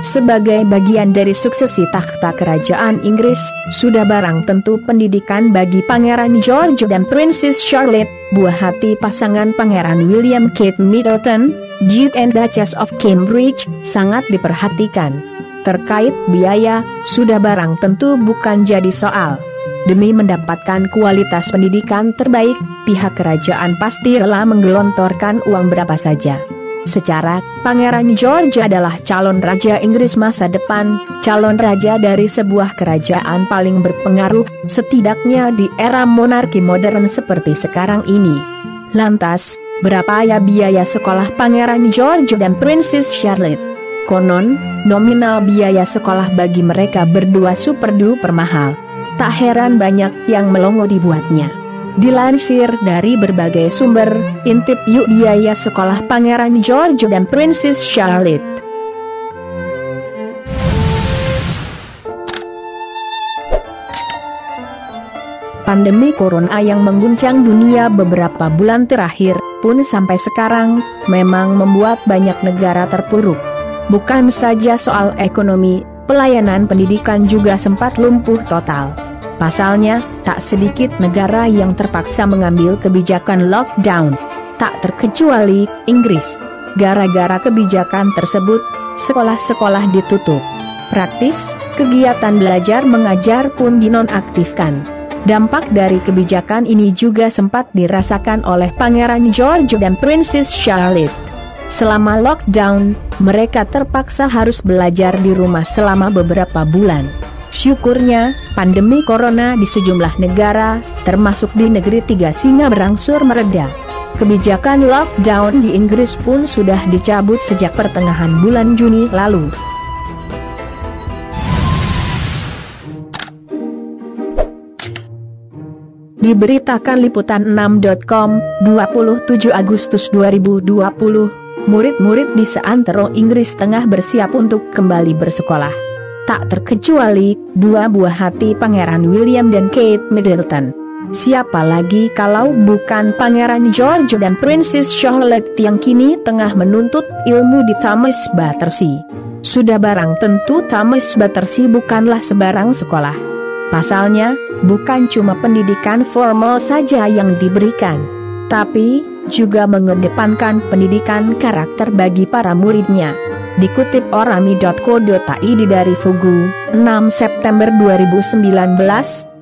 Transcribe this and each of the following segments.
Sebagai bagian dari suksesi takhta kerajaan Inggris, sudah barang tentu pendidikan bagi Pangeran George dan Princess Charlotte, buah hati pasangan Pangeran William Kate Middleton, Duke and Duchess of Cambridge, sangat diperhatikan. Terkait biaya, sudah barang tentu bukan jadi soal. Demi mendapatkan kualitas pendidikan terbaik, pihak kerajaan pasti rela menggelontorkan uang berapa saja. Secara, Pangeran George adalah calon raja Inggris masa depan, calon raja dari sebuah kerajaan paling berpengaruh, setidaknya di era monarki modern seperti sekarang ini. Lantas, berapa ya biaya sekolah Pangeran George dan Princess Charlotte? Konon, nominal biaya sekolah bagi mereka berdua super duper mahal. Tak heran banyak yang melongo dibuatnya. Dilansir dari berbagai sumber, intip yuk biaya sekolah Pangeran George dan Princess Charlotte. Pandemi corona yang mengguncang dunia beberapa bulan terakhir, pun sampai sekarang, memang membuat banyak negara terpuruk. Bukan saja soal ekonomi, pelayanan pendidikan juga sempat lumpuh total. Pasalnya, tak sedikit negara yang terpaksa mengambil kebijakan lockdown. Tak terkecuali Inggris. Gara-gara kebijakan tersebut, sekolah-sekolah ditutup. Praktis, kegiatan belajar mengajar pun dinonaktifkan. Dampak dari kebijakan ini juga sempat dirasakan oleh Pangeran George dan Princess Charlotte. Selama lockdown, mereka terpaksa harus belajar di rumah selama beberapa bulan. Syukurnya, pandemi corona di sejumlah negara, termasuk di negeri Tiga Singa berangsur mereda. Kebijakan lockdown di Inggris pun sudah dicabut sejak pertengahan bulan Juni lalu. Diberitakan liputan6.com, 27 Agustus 2020, murid-murid di seantero Inggris tengah bersiap untuk kembali bersekolah. Tak terkecuali dua buah hati Pangeran William dan Kate Middleton. Siapa lagi kalau bukan Pangeran George dan Princess Charlotte yang kini tengah menuntut ilmu di Thames Battersea. Sudah barang tentu Thames Battersea bukanlah sebarang sekolah. Pasalnya, bukan cuma pendidikan formal saja yang diberikan, tapi juga mengedepankan pendidikan karakter bagi para muridnya. Dikutip orami.co.id dari Fugu, 6 September 2019,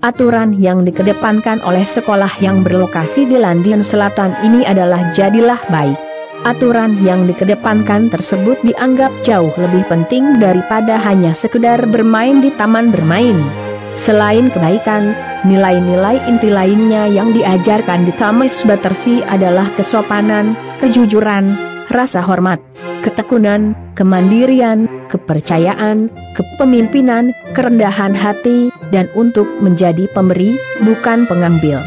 aturan yang dikedepankan oleh sekolah yang berlokasi di London Selatan ini adalah jadilah baik. Aturan yang dikedepankan tersebut dianggap jauh lebih penting daripada hanya sekedar bermain di taman bermain. Selain kebaikan, nilai-nilai inti lainnya yang diajarkan di Thames Battersea adalah kesopanan, kejujuran, rasa hormat, ketekunan, kemandirian, kepercayaan, kepemimpinan, kerendahan hati, dan untuk menjadi pemberi, bukan pengambil.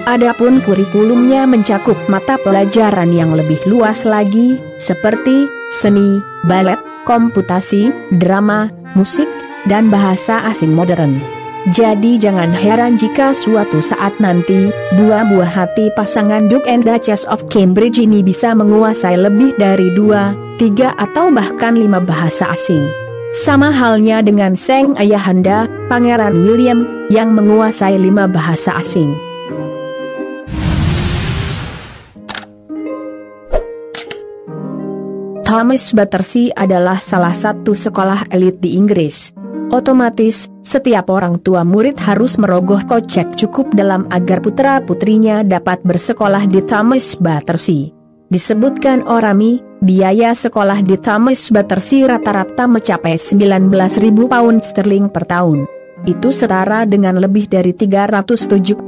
Adapun kurikulumnya mencakup mata pelajaran yang lebih luas lagi, seperti seni, balet, komputasi, drama, musik, dan bahasa asing modern. Jadi jangan heran jika suatu saat nanti, dua buah hati pasangan Duke and Duchess of Cambridge ini bisa menguasai lebih dari 2, 3 atau bahkan 5 bahasa asing. Sama halnya dengan sang ayahanda, Pangeran William, yang menguasai 5 bahasa asing. Thames Battersea adalah salah satu sekolah elit di Inggris. Otomatis, setiap orang tua murid harus merogoh kocek cukup dalam agar putra-putrinya dapat bersekolah di Thames Battersea. Disebutkan Orami, biaya sekolah di Thames Battersea rata-rata mencapai 19.000 pound sterling per tahun. Itu setara dengan lebih dari 373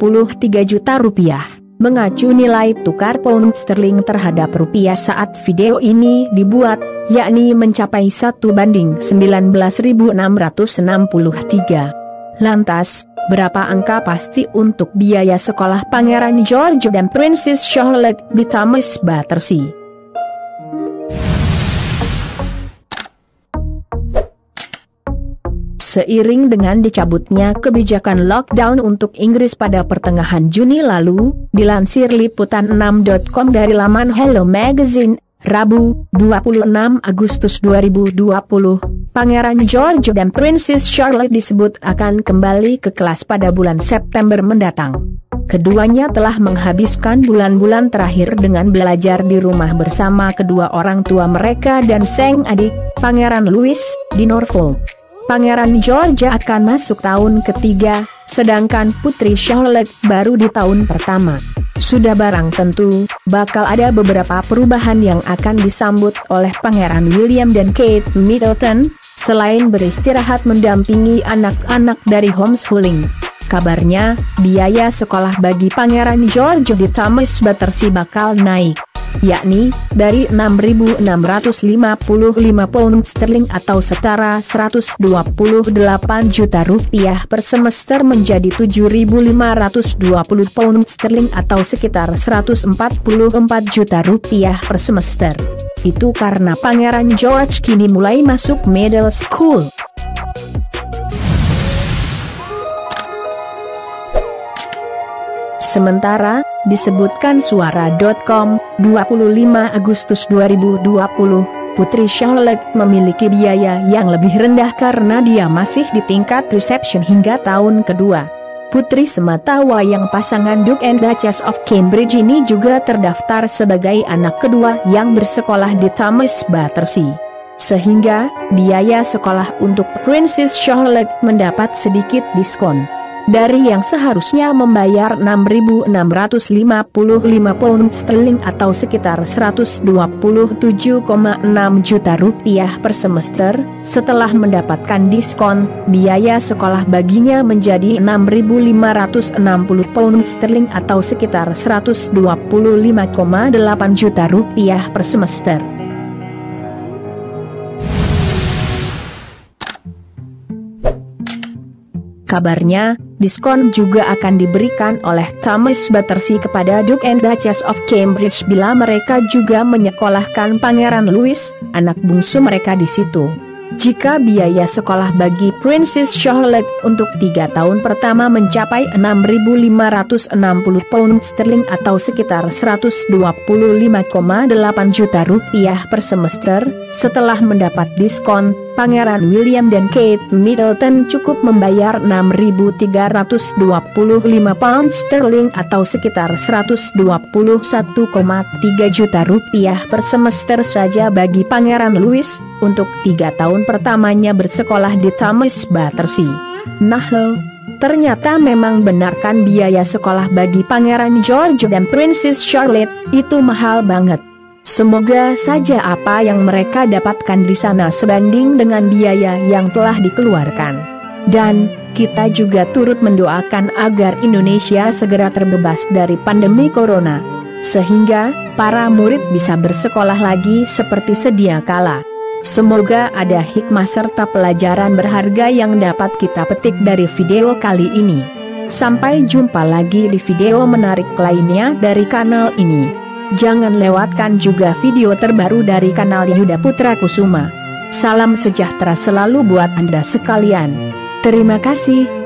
juta rupiah. Mengacu nilai tukar pound sterling terhadap rupiah saat video ini dibuat, yakni mencapai 1:19.663. Lantas, berapa angka pasti untuk biaya sekolah Pangeran George dan Princess Charlotte di Thames Battersea? Seiring dengan dicabutnya kebijakan lockdown untuk Inggris pada pertengahan Juni lalu, dilansir liputan6.com dari laman Hello Magazine, Rabu, 26 Agustus 2020, Pangeran George dan Princess Charlotte disebut akan kembali ke kelas pada bulan September mendatang. Keduanya telah menghabiskan bulan-bulan terakhir dengan belajar di rumah bersama kedua orang tua mereka dan sang adik, Pangeran Louis, di Norfolk. Pangeran George akan masuk tahun ketiga, sedangkan Putri Charlotte baru di tahun pertama. Sudah barang tentu, bakal ada beberapa perubahan yang akan disambut oleh Pangeran William dan Kate Middleton, selain beristirahat mendampingi anak-anak dari homeschooling. Kabarnya, biaya sekolah bagi Pangeran George di Thomas Battersea bakal naik, yakni dari 6.655 pound sterling atau setara 128 juta rupiah per semester menjadi 7.520 pound sterling atau sekitar 144 juta rupiah per semester. Itu karena Pangeran George kini mulai masuk middle school. Sementara, disebutkan suara.com, 25 Agustus 2020, Putri Charlotte memiliki biaya yang lebih rendah karena dia masih di tingkat reception hingga tahun kedua. Putri sematawayang pasangan Duke and Duchess of Cambridge ini juga terdaftar sebagai anak kedua yang bersekolah di Thomas Battersea. Sehingga, biaya sekolah untuk Princess Charlotte mendapat sedikit diskon. Dari yang seharusnya membayar 6.655 pound sterling atau sekitar 127,6 juta rupiah per semester, setelah mendapatkan diskon, biaya sekolah baginya menjadi 6.560 pound sterling atau sekitar 125,8 juta rupiah per semester. Kabarnya, diskon juga akan diberikan oleh Thomas Battersea kepada Duke and Duchess of Cambridge bila mereka juga menyekolahkan Pangeran Louis, anak bungsu mereka di situ. Jika biaya sekolah bagi Princess Charlotte untuk 3 tahun pertama mencapai 6.560 pound sterling atau sekitar 125,8 juta rupiah per semester, setelah mendapat diskon, Pangeran William dan Kate Middleton cukup membayar 6.325 pound sterling atau sekitar 121,3 juta rupiah per semester saja bagi Pangeran Louis, untuk 3 tahun pertamanya bersekolah di Thomas Battersea. Nah lo, ternyata memang benarkan biaya sekolah bagi Pangeran George dan Princess Charlotte itu mahal banget. Semoga saja apa yang mereka dapatkan di sana sebanding dengan biaya yang telah dikeluarkan. Dan, kita juga turut mendoakan agar Indonesia segera terbebas dari pandemi corona, sehingga para murid bisa bersekolah lagi seperti sedia kala. Semoga ada hikmah serta pelajaran berharga yang dapat kita petik dari video kali ini. Sampai jumpa lagi di video menarik lainnya dari kanal ini. Jangan lewatkan juga video terbaru dari kanal Yuda Putra Kusuma. Salam sejahtera selalu buat Anda sekalian. Terima kasih.